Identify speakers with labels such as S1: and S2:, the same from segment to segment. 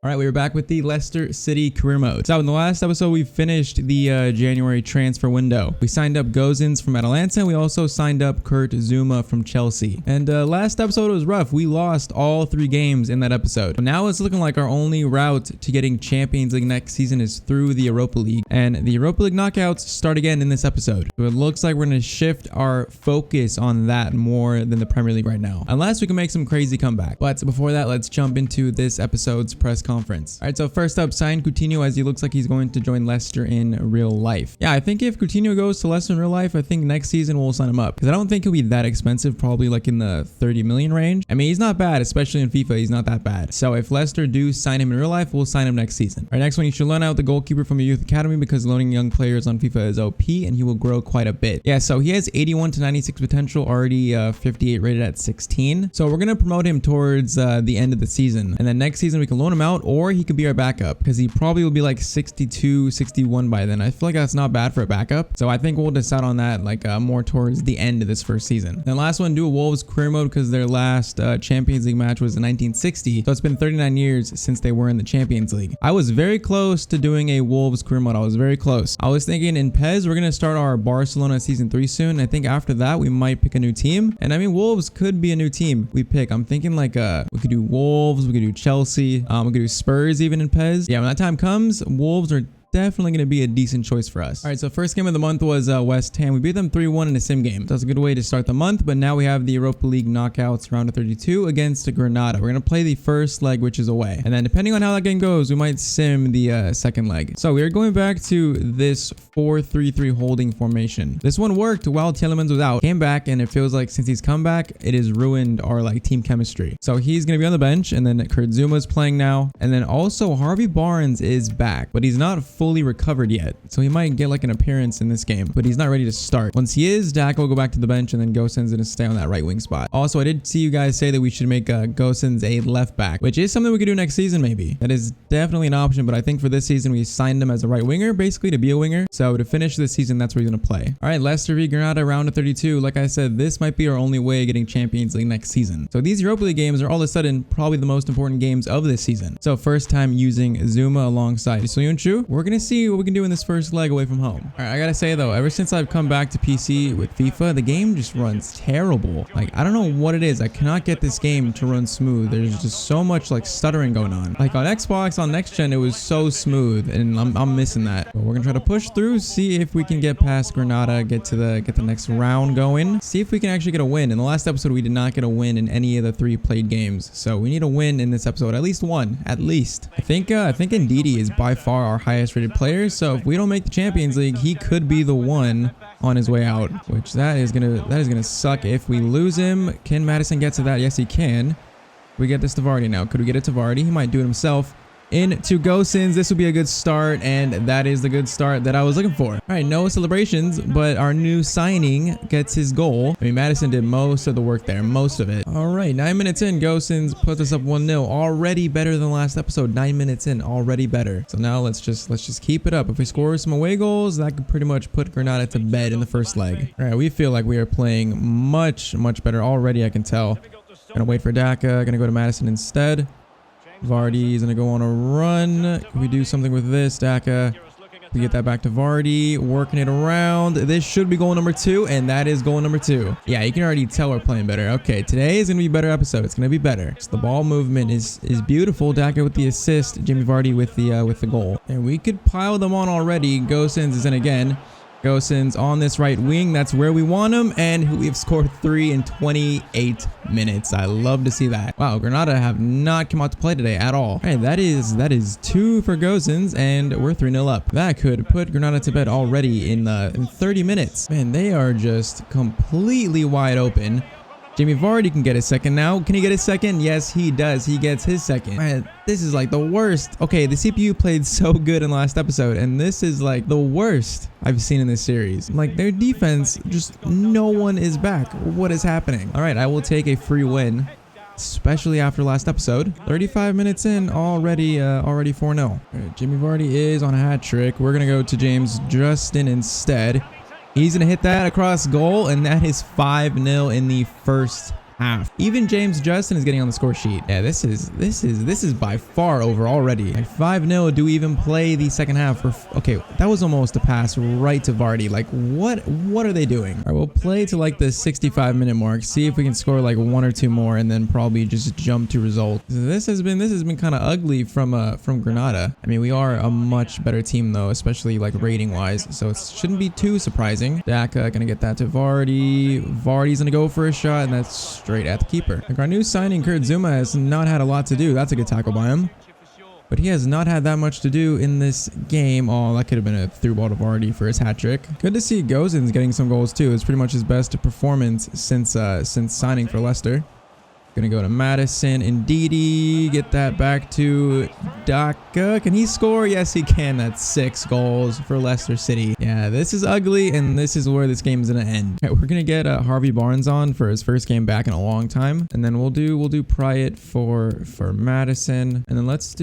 S1: All right, we were back with the Leicester City Career Mode. So in the last episode, we finished the January transfer window. We signed up Gozens from Atalanta, and we also signed up Kurt Zouma from Chelsea. And last episode was rough. We lost all 3 games in that episode. But now it's looking like our only route to getting Champions League next season is through the Europa League. And the Europa League knockouts start again in this episode. So it looks like we're going to shift our focus on that more than the Premier League right now. Unless we can make some crazy comeback. But before that, let's jump into this episode's press conference. All right, so first up, sign Coutinho, as he looks like he's going to join Leicester in real life. Yeah, I think if Coutinho goes to Leicester in real life, I think next season we'll sign him up, because I don't think he'll be that expensive, probably like in the 30 million range. I mean, he's not bad, especially in FIFA. He's not that bad. So if Leicester do sign him in real life, we'll sign him next season. All right, next one, you should loan out the goalkeeper from your youth academy, because loaning young players on FIFA is OP and he will grow quite a bit. Yeah, so he has 81 to 96 potential, already 58 rated at 16. So we're going to promote him towards the end of the season. And then next season we can loan him out, or he could be our backup, because he probably will be like 62, 61 by then. I feel like that's not bad for a backup. So I think we'll decide on that like more towards the end of this first season. Then last one, do a Wolves career mode, because their last Champions League match was in 1960. So it's been 39 years since they were in the Champions League. I was very close to doing a Wolves career mode. I was very close. I was thinking in PES, we're going to start our Barcelona season 3 soon. I think after that, we might pick a new team. And I mean, Wolves could be a new team we pick. I'm thinking like we could do Wolves, we could do Chelsea, we could do Spurs even in PES. Yeah, when that time comes, Wolves are definitely going to be a decent choice for us. All right, so first game of the month was West Ham. We beat them 3-1 in a sim game. So that's a good way to start the month. But now we have the Europa League knockouts round of 32 against Granada. We're going to play the first leg, which is away. And then depending on how that game goes, we might sim the second leg. So we are going back to this 4-3-3 holding formation. This one worked while Tielemans was out. Came back, and it feels like since he's come back, it has ruined our like team chemistry. So he's going to be on the bench, and then Kurt Zouma is playing now. And then also Harvey Barnes is back, but he's not fully recovered yet, so he might get like an appearance in this game, but he's not ready to start. Once he is, DAKA will go back to the bench, and then Gosens going to stay on that right wing spot. Also, I did see you guys say that we should make Gosens a left back, which is something we could do next season maybe. That is definitely an option, but I think for this season we signed him as a right winger, basically to be a winger. So to finish this season, that's where he's going to play. All right, Leicester v Granada round of 32. Like I said, this might be our only way of getting Champions League next season. So these Europa League games are all of a sudden probably the most important games of this season. So first time using Zouma alongside Soyuncu. We're going to see what we can do in this first leg away from home. All right, I gotta say though, ever since I've come back to PC with FIFA, the game just runs terrible. Like, I don't know what it is. I cannot get this game to run smooth. There's just so much like stuttering going on. Like on Xbox, on next gen, it was so smooth, and I'm missing that. But we're gonna try to push through, see if we can get past Granada, get the next round going, see if we can actually get a win. In the last episode, we did not get a win in any of the 3 played games, so we need a win in this episode, at least one, at least. I think Ndidi is by far our highest rated player, so if we don't make the Champions League, he could be the one on his way out, which that is gonna suck if we lose him. Can Madison get to that? Yes, he can. We get this to Vardy now. Could we get it to Vardy? He might do it himself. Into Gosens. This will be a good start, and that is the good start that I was looking for. All right, no celebrations, but our new signing gets his goal. I mean, Madison did most of the work there, most of it. All right, 9 minutes in, Gosens puts us up 1-0. Already better than last episode. 9 minutes in, already better. So now let's just keep it up. If we score some away goals, that could pretty much put Granada to bed in the first leg. All right, we feel like we are playing much better already. I can tell. Gonna wait for DAKA. Gonna go to Madison instead. Vardy is going to go on a run. Can we do something with this? DAKA. We get that back to Vardy. Working it around. This should be goal number 2, and that is goal number 2. Yeah, you can already tell we're playing better. Okay, today is going to be a better episode. It's going to be better. So the ball movement is beautiful. DAKA with the assist. Jamie Vardy with the goal. And we could pile them on already. Gosens is in again. Gosens on this right wing. That's where we want him. And we've scored 3 in 28 minutes. I love to see that. Wow, Granada have not come out to play today at all. All right, that is 2 for Gosens, and we're 3-0 up. That could put Granada to bed already in 30 minutes. Man, they are just completely wide open. Jamie Vardy can get a second now. Can he get a second? Yes, he does. He gets his second. Man, this is like the worst. Okay, the CPU played so good in the last episode, and this is like the worst I've seen in this series. Like, their defense, just no one is back. What is happening? All right, I will take a free win, especially after last episode. 35 minutes in, already 4-0. Right, Jamie Vardy is on a hat trick. We're going to go to James Justin instead. He's going to hit that across goal, and that is 5-0 in the first half. Even James Justin is getting on the score sheet. Yeah, this is by far over already. Like 5-0. Do we even play the second half? Okay, that was almost a pass right to Vardy. Like what are they doing? All right, we'll play to like the 65-minute mark. See if we can score like 1 or 2 more, and then probably just jump to result. This has been kind of ugly from Granada. I mean, we are a much better team though, especially like rating wise. So it shouldn't be too surprising. DAKA gonna get that to Vardy. Vardy's gonna go for a shot, and that's straight at the keeper. Like our new signing, Kurt Zouma, has not had a lot to do. That's a good tackle by him. But he has not had that much to do in this game. Oh, that could have been a through ball to Vardy for his hat trick. Good to see Gozens getting some goals too. It's pretty much his best performance since signing for Leicester. Gonna go to Madison. Ndidi, get that back to DAKA. Can he score? Yes, he can. That's 6 goals for Leicester City. Yeah, this is ugly, and this is where this game is gonna end. All right, we're gonna get Harvey Barnes on for his first game back in a long time, and then we'll do Pryatt for Madison, and then let's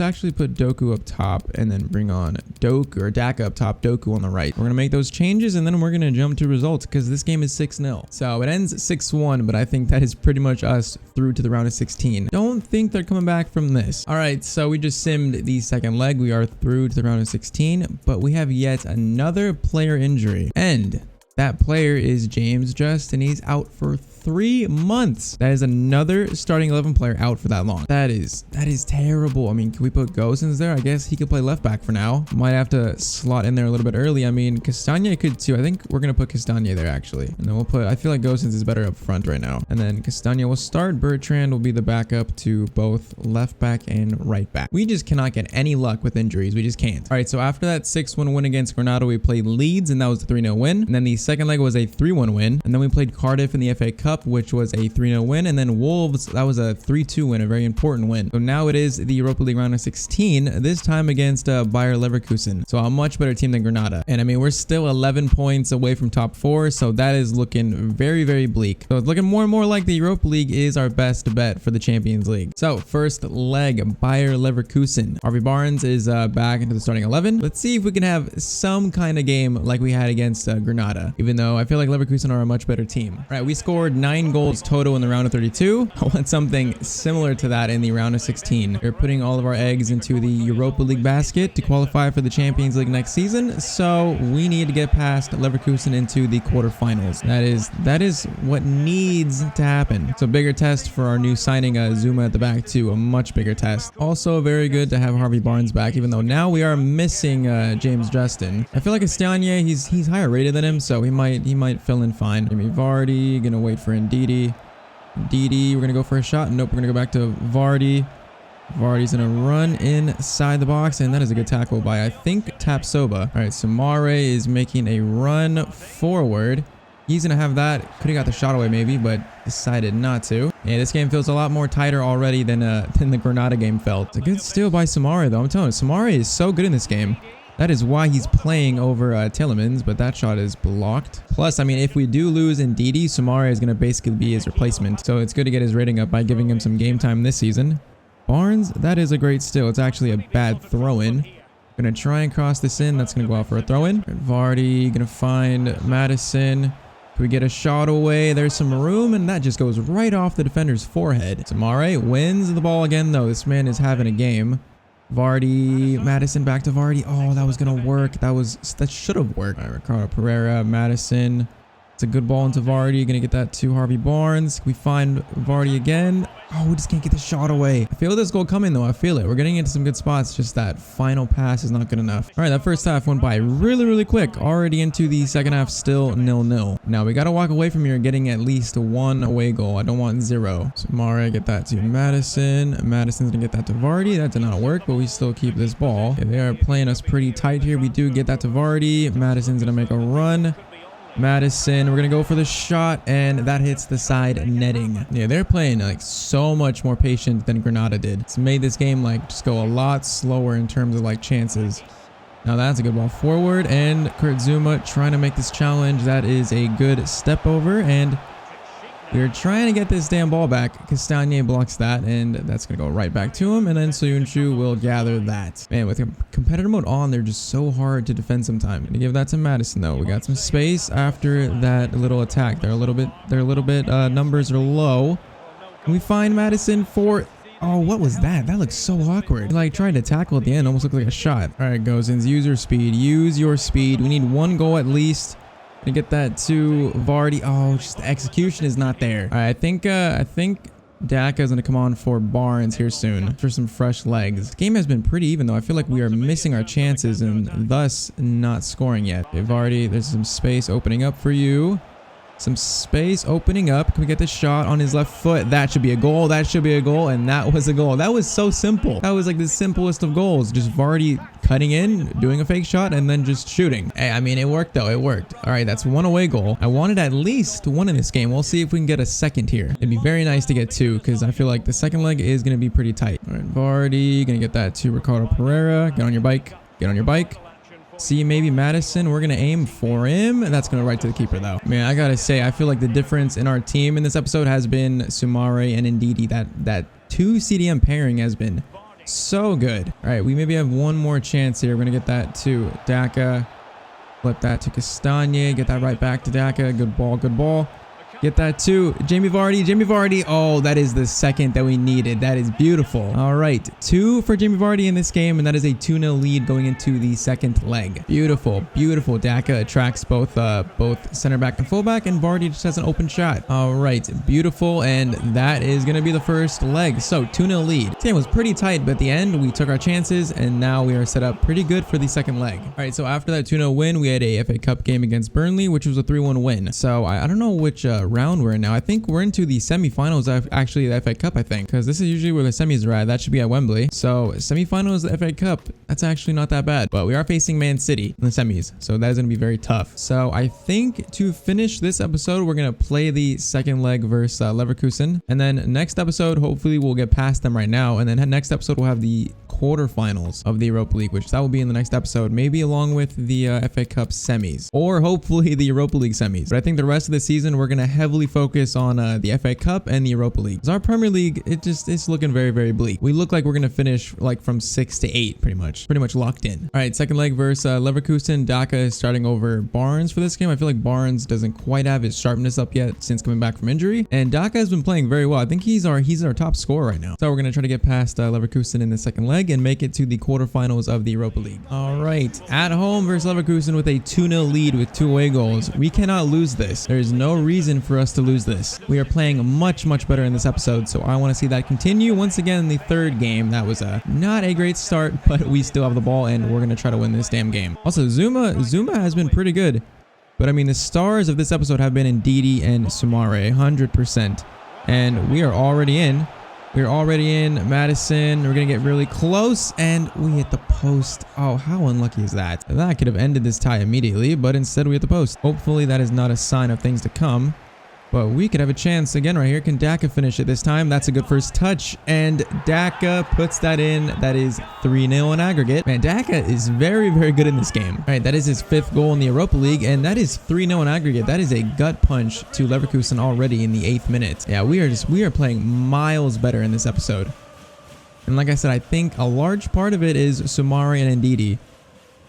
S1: actually put Doku up top, and then bring on DAKA up top, Doku on the right. We're gonna make those changes, and then we're gonna jump to results because this game is 6-0. So it ends 6-1, but I think that is pretty much us through to the round of 16. Don't think they're coming back from this. All right, so we just simmed the second leg. We are through to the round of 16, but we have yet another player injury, and that player is James Justin. He's out for 3 months. That is another starting 11 player out for that long. That is terrible. I mean, can we put Gosens there? I guess he could play left back for now. Might have to slot in there a little bit early. I mean, Castagne could too. I think we're gonna put Castagne there actually, and then we'll put. I feel like Gosens is better up front right now. And then Castagne will start. Bertrand will be the backup to both left back and right back. We just cannot get any luck with injuries. We just can't. All right. So after that 6-1 win against Granada, we played Leeds, and that was a 3-0 win. And then the second leg was a 3-1 win. And then we played Cardiff in the FA Cup, which was a 3-0 win, and then Wolves, that was a 3-2 win, a very important win. So now it is the Europa League round of 16, this time against Bayer Leverkusen. So a much better team than Granada. And I mean, we're still 11 points away from top 4, so that is looking very, very bleak. So it's looking more and more like the Europa League is our best bet for the Champions League. So first leg, Bayer Leverkusen. Harvey Barnes is back into the starting 11. Let's see if we can have some kind of game like we had against Granada, even though I feel like Leverkusen are a much better team. All right, we scored 9 goals total in the round of 32. I want something similar to that in the round of 16. We're putting all of our eggs into the Europa League basket to qualify for the Champions League next season, so we need to get past Leverkusen into the quarterfinals. That is what needs to happen. So bigger test for our new signing, Zouma at the back too, a much bigger test. Also very good to have Harvey Barnes back, even though now we are missing James Justin. I feel like Castagne, he's higher rated than him, so he might fill in fine. Jimmy Vardy, gonna wait for Ndidi. We're gonna go for a shot. Nope, we're gonna go back to Vardy. Vardy's gonna run inside the box, and that is a good tackle by, I think, Tapsoba. All right, Samare is making a run forward. He's gonna have that. Could have got the shot away maybe, but decided not to. Yeah, this game feels a lot more tighter already than the Granada game felt. It's a good steal by Samare though. I'm telling you, Samare is so good in this game. That is why he's playing over Tielemans, but that shot is blocked. Plus, I mean, if we do lose Ndidi, Samare is going to basically be his replacement. So it's good to get his rating up by giving him some game time this season. Barnes, that is a great steal. It's actually a bad throw-in. Going to try and cross this in. That's going to go out for a throw-in. Vardy, going to find Madison. Can we get a shot away? There's some room, and that just goes right off the defender's forehead. Samare wins the ball again, though. This man is having a game. Vardy, Madison, back to Vardy. Oh, that was gonna work. That should have worked. All right, Ricardo Pereira, Madison. It's a good ball into Vardy. Gonna get that to Harvey Barnes. We find Vardy again. Oh, we just can't get the shot away. I feel this goal coming though. I feel it. We're getting into some good spots. Just that final pass is not good enough. All right, that first half went by really, really quick. Already into the second half, still 0-0. Now we gotta walk away from here getting at least 1 away goal. I don't want 0. So Mara, get that to Madison. Madison's gonna get that to Vardy. That did not work, but we still keep this ball. Okay, they are playing us pretty tight here. We do get that to Vardy. Madison's gonna make a run. Madison, we're gonna go for the shot, and that hits the side netting. Yeah, they're playing like so much more patient than Granada did. It's made this game like just go a lot slower in terms of like chances. Now that's a good ball forward, and Kurt Zouma trying to make this challenge. That is a good step over, and We're trying to get this damn ball back. Castagna blocks that, and that's going to go right back to him. And then Soyuncu will gather that. Man, with competitor mode on, they're just so hard to defend sometimes. Gonna give that to Madison, though. We got some space after that little attack. They're a little bit, numbers are low. Can we find Madison for... Oh, what was that? That looks so awkward. He, like, tried to tackle at the end. Almost looked like a shot. All right, Gosens, use your speed. Use your speed. We need one goal at least. To get that to Vardy. Oh, just the execution is not there. All right, I think DAKA is going to come on for Barnes here soon for some fresh legs. This game has been pretty even, though. I feel like we are missing our chances and thus not scoring yet. Okay, Vardy, there's some space opening up for you. Some space opening up. Can we get the shot on his left foot? That should be a goal. That should be a goal. And that was a goal. That was so simple. That was like the simplest of goals. Just Vardy cutting in, doing a fake shot, and then just shooting. Hey, I mean, it worked though. It worked. All right, that's one away goal. I wanted at least one in this game. We'll see if we can get a second here. It'd be very nice to get two because I feel like the second leg is going to be pretty tight. All right, Vardy, going to get that to Ricardo Pereira. Get on your bike. Get on your bike. See, maybe Madison. We're going to aim for him. That's going to right to the keeper, though. Man, I got to say, I feel like the difference in our team in this episode has been Soumare and Ndidi. That 2 CDM pairing has been so good. All right, we maybe have one more chance here. We're going to get that to DAKA. Flip that to Castagna. Get that right back to DAKA. Good ball, good ball. Get that to Jamie Vardy. Jamie Vardy. Oh, that is the second that we needed. That is beautiful. All right. 2 for Jamie Vardy in this game, and that is a 2-0 lead going into the second leg. Beautiful. Beautiful. DAKA attracts both center back and fullback, and Vardy just has an open shot. All right. Beautiful. And that is going to be the first leg. So 2-0 lead. This game was pretty tight, but at the end, we took our chances, and now we are set up pretty good for the second leg. All right. So after that 2-0 win, we had a FA Cup game against Burnley, which was a 3-1 win. So I don't know which round we're in now. I think we're into the semifinals of actually the FA Cup, I think, because this is usually where the semis are at. That should be at Wembley. So semifinals of the FA Cup, that's actually not that bad, but we are facing Man City in the semis, so that is going to be very tough. So I think to finish this episode, we're going to play the second leg versus Leverkusen, and then next episode, hopefully we'll get past them right now, and then next episode we'll have the quarterfinals of the Europa League, which that will be in the next episode, maybe along with the FA Cup semis, or hopefully the Europa League semis. But I think the rest of the season we're going to heavily focus on the FA Cup and the Europa League. Because our Premier League, it's looking very, very bleak. We look like we're going to finish like from 6 to 8 pretty much locked in. All right, second leg versus Leverkusen. DAKA is starting over Barnes for this game. I feel like Barnes doesn't quite have his sharpness up yet since coming back from injury, and DAKA has been playing very well. I think he's our top scorer right now. So we're going to try to get past Leverkusen in the second leg and make it to the quarterfinals of the Europa League. All right, at home versus Leverkusen with a 2-0 lead with 2 away goals. We cannot lose this. There is no reason for us to lose this. We are playing much better in this episode, so I want to see that continue. Once again, in the third game, that was not a great start, but we still have the ball, and we're going to try to win this damn game. Also, Zuma has been pretty good, but I mean, the stars of this episode have been Ndidi and Soumare, 100%, and we are already in. We're already in. Madison, we're going to get really close, and we hit the post. Oh, how unlucky is that? That could have ended this tie immediately, but instead we hit the post. Hopefully that is not a sign of things to come, but we could have a chance again right here. Can DAKA finish it this time? That's a good first touch, and DAKA puts that in. That is 3-0 in aggregate. Man, DAKA is very good in this game. All right, that is his 5th goal in the Europa League, and that is 3-0 in aggregate. That is a gut punch to Leverkusen already in the 8th minute. Yeah, we are playing miles better in this episode. And like I said, I think a large part of it is Soumare and Ndidi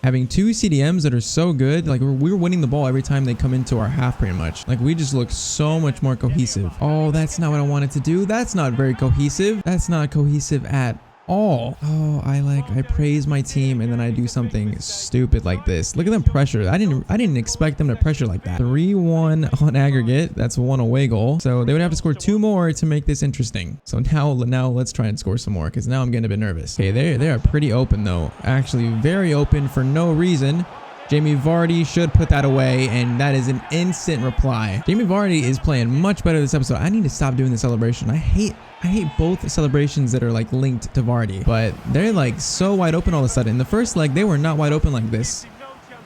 S1: having 2 CDMs that are so good. Like we're winning the ball every time they come into our half pretty much. Like we just look so much more cohesive. Oh, that's not what I wanted to do. That's not very cohesive. That's not cohesive at all. Oh, I praise my team and then I do something stupid like this. Look at them pressure. I didn't expect them to pressure like that. 3-1 on aggregate. That's 1 away goal. So they would have to score 2 more to make this interesting. So now let's try and score some more, because now I'm getting a bit nervous. Okay, they are pretty open though. Actually very open for no reason. Jamie Vardy should put that away, and that is an instant reply. Jamie Vardy is playing much better this episode. I need to stop doing the celebration. I hate both celebrations that are like linked to Vardy, but they're like so wide open all of a sudden. In the first leg, they were not wide open like this.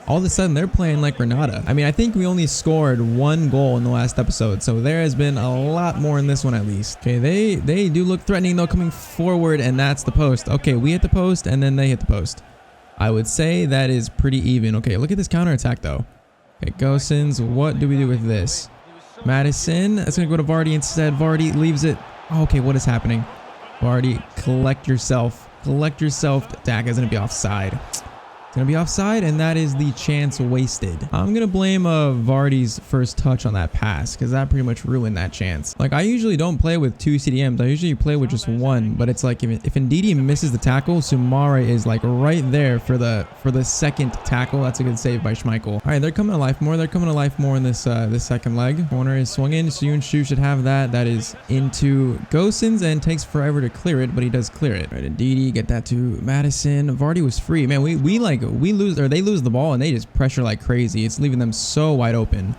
S1: All of a sudden, they're playing like Granada. I mean, I think we only scored 1 goal in the last episode, so there has been a lot more in this one at least. Okay, they do look threatening though, coming forward, and that's the post. Okay, we hit the post, and then they hit the post. I would say that is pretty even. Okay, look at this counterattack though. Okay, Gosens, what do we do with this? Madison. That's going to go to Vardy instead. Vardy leaves it. Oh, okay, what is happening? Vardy, collect yourself. Collect yourself. DAKA is going to be offside. It's going to be offside, and that is the chance wasted. I'm going to blame Vardy's first touch on that pass because that pretty much ruined that chance. Like, I usually don't play with 2 CDMs. I usually play with just 1, but it's like if Ndidi misses the tackle, Soumare is like right there for the second tackle. That's a good save by Schmeichel. All right, they're coming to life more. They're coming to life more in this this second leg. Corner is swung in. Suyunshu should have that. That is into Gosens and takes forever to clear it, but he does clear it. All right, Ndidi, get that to Madison. Vardy was free. Man, we lose, or they lose the ball and they just pressure like crazy. It's leaving them so wide open.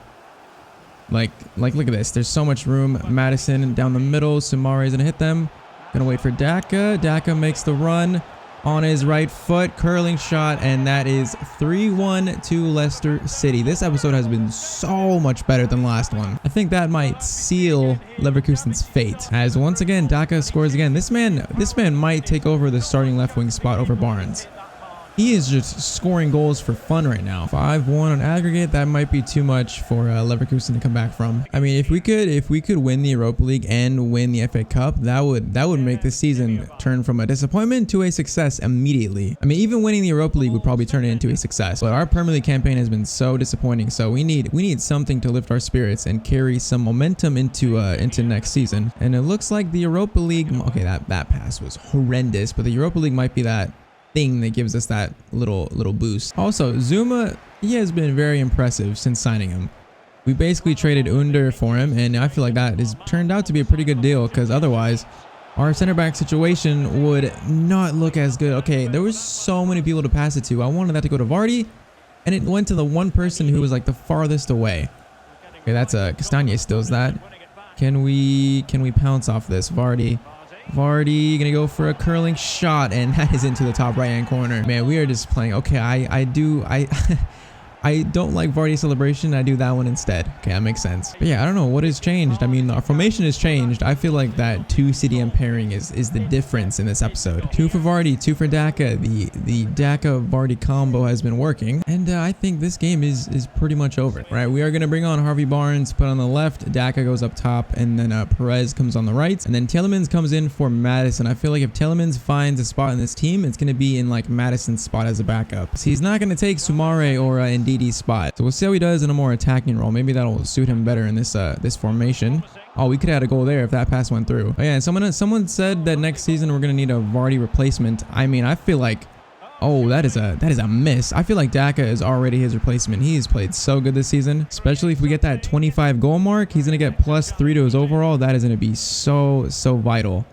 S1: Like look at this. There's so much room. Madison down the middle. Soumare is gonna hit them. Gonna wait for DAKA. DAKA makes the run on his right foot, curling shot, and that is 3-1 to Leicester City. This episode has been so much better than the last one. I think that might seal Leverkusen's fate, as once again DAKA scores again. This man might take over the starting left wing spot over Barnes. He is just scoring goals for fun right now. 5-1 on aggregate. That might be too much for Leverkusen to come back from. I mean, if we could win the Europa League and win the FA Cup, that would make this season turn from a disappointment to a success immediately. I mean, even winning the Europa League would probably turn it into a success. But our Premier League campaign has been so disappointing. So we need something to lift our spirits and carry some momentum into next season. And it looks like the Europa League. Okay, that pass was horrendous, but the Europa League might be that thing that gives us that little boost. Also, Zouma, he has been very impressive since signing him. We basically traded Under for him, and I feel like that has turned out to be a pretty good deal, because otherwise our center back situation would not look as good. Okay, there was so many people to pass it to. I wanted that to go to Vardy, and it went to the one person who was like the farthest away. Okay, that's Castagna steals that. Can we pounce off this? Vardy gonna go for a curling shot, and that is into the top right hand corner. Man, we are just playing. Okay, I don't like Vardy's celebration. I do that one instead. Okay, that makes sense. But yeah, I don't know what has changed. I mean, our formation has changed. I feel like that 2 CDM pairing is the difference in this episode. 2 for Vardy, 2 for DAKA. The DAKA Vardy combo has been working, and I think this game is pretty much over. All right, we are gonna bring on Harvey Barnes, put on the left. DAKA goes up top, and then Perez comes on the right, and then Tielemans comes in for Madison. I feel like if Tielemans finds a spot in this team, it's gonna be in like Madison's spot as a backup. So he's not gonna take Soumare or Ndidi's spot. So we'll see how he does in a more attacking role. Maybe that'll suit him better in this this formation. Oh, we could have had a goal there if that pass went through. Oh yeah, and someone said that next season we're gonna need a Vardy replacement. I mean, I feel like, oh, that is a miss. I feel like DAKA is already his replacement. He has played so good this season, especially if we get that 25 goal mark. He's gonna get +3 to his overall. That is gonna be so vital.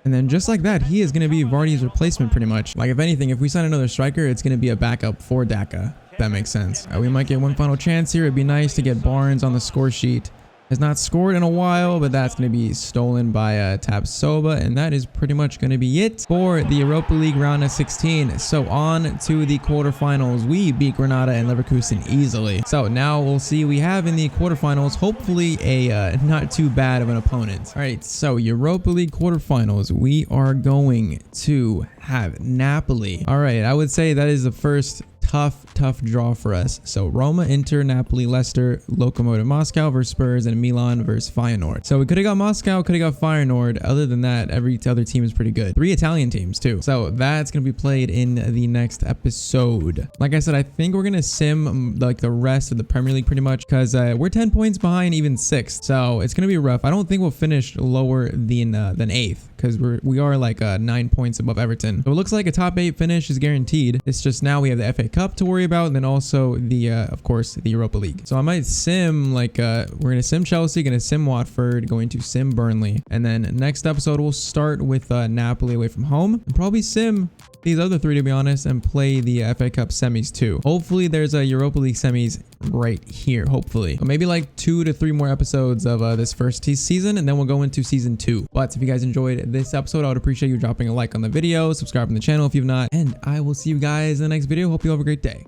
S1: And then just like that, he is gonna be Vardy's replacement pretty much. Like, if anything, if we sign another striker, it's gonna be a backup for DAKA. That makes sense. We might get one final chance here. It'd be nice to get Barnes on the score sheet. Has not scored in a while, but that's going to be stolen by Tabsoba, and that is pretty much going to be it for the Europa League round of 16. So on to the quarterfinals. We beat Granada and Leverkusen easily. So now we'll see. We have in the quarterfinals, hopefully a not too bad of an opponent. All right, so Europa League quarterfinals, we are going to have Napoli. All right, I would say that is the first tough draw for us. So Roma, Inter, Napoli, Leicester, Lokomotiv Moscow versus Spurs, and Milan versus Feyenoord. So we could have got Moscow, could have got Feyenoord. Other than that, every other team is pretty good. 3 Italian teams too. So that's going to be played in the next episode. Like I said, I think we're going to sim like the rest of the Premier League pretty much, because we're 10 points behind even 6th. So it's going to be rough. I don't think we'll finish lower than 8th, because we are like 9 points above Everton. So it looks like a top 8 finish is guaranteed. It's just now we have the FA Cup to worry about, and then also the of course the Europa League. So I might sim like we're gonna sim Chelsea, gonna sim Watford, going to sim Burnley, and then next episode we'll start with Napoli away from home, and probably sim these other 3 to be honest, and play the FA Cup semis too. Hopefully there's a Europa League semis right here, hopefully. But maybe like 2 to 3 more episodes of this first season, and then we'll go into season 2. But if you guys enjoyed this episode, I would appreciate you dropping a like on the video, subscribing to the channel if you've not, and I will see you guys in the next video. Hope you have a great day.